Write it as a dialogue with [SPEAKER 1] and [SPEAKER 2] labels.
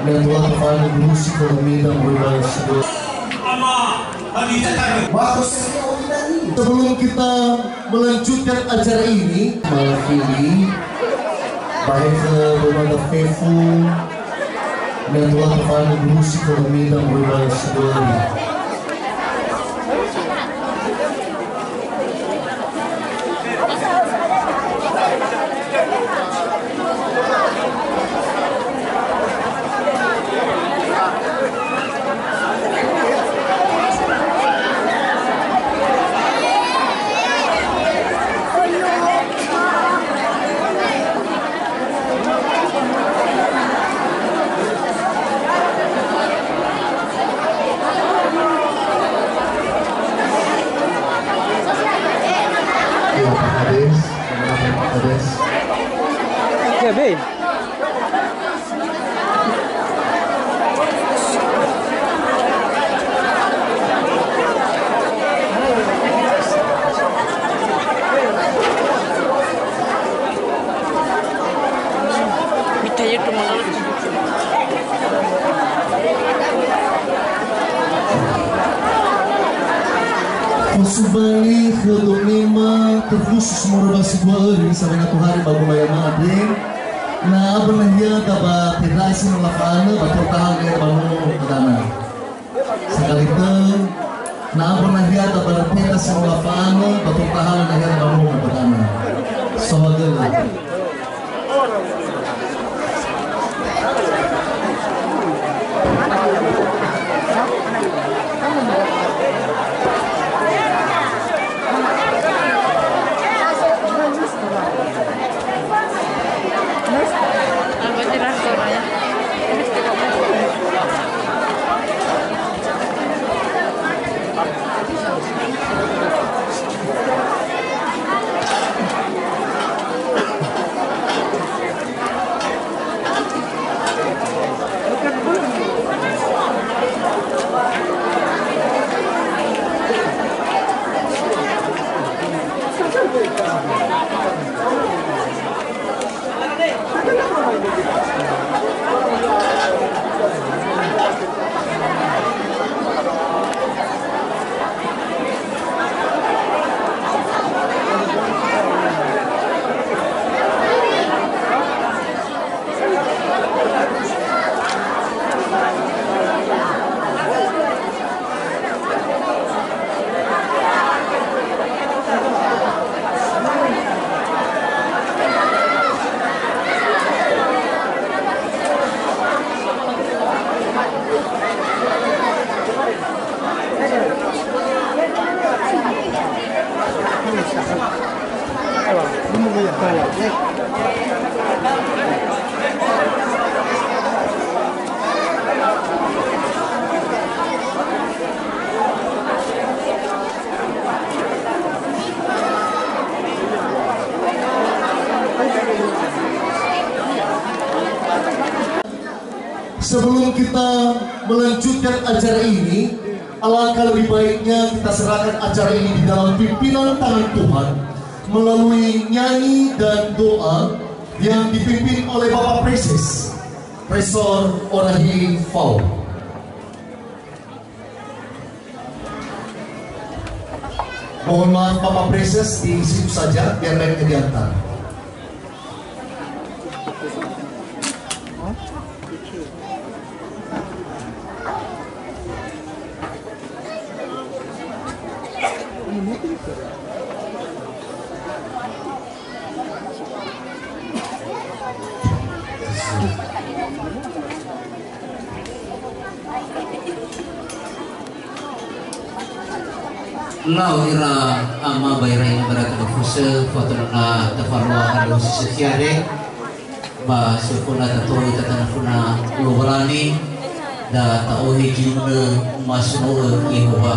[SPEAKER 1] dan telah terpadu musik kami dan berbagai sebuah. Sebelum kita melanjutkan acara ini, mewakili baik berbagai fefu dan telah terpadu musik kami dan berbagai sebuah.
[SPEAKER 2] Kevin.
[SPEAKER 1] Subali khadumima terkhusus merubah sebuah hari sampai hari bagu bayar mading na benahya taba pirasi nolakana batur tahal dia bangun kedana sekali itu na benahya taba pirasi nolakana batur tahal dia bangun kedana sohagal. Sebelum kita melanjutkan acara ini, alangkah lebih baiknya kita serahkan acara ini di dalam pimpinan tangan Tuhan melalui nyanyi dan doa yang dipimpin oleh Bapak Preses, Resor Orahi Fau. Mohon maaf Bapak Preses, di situ saja biar lainnya diantar.
[SPEAKER 3] Lau ira ama bayra yang berat kefuse fatuna tafarwa kalau sesiare ba sefuna tatoi tatana lobrani da taohi jimne masnu Yehova.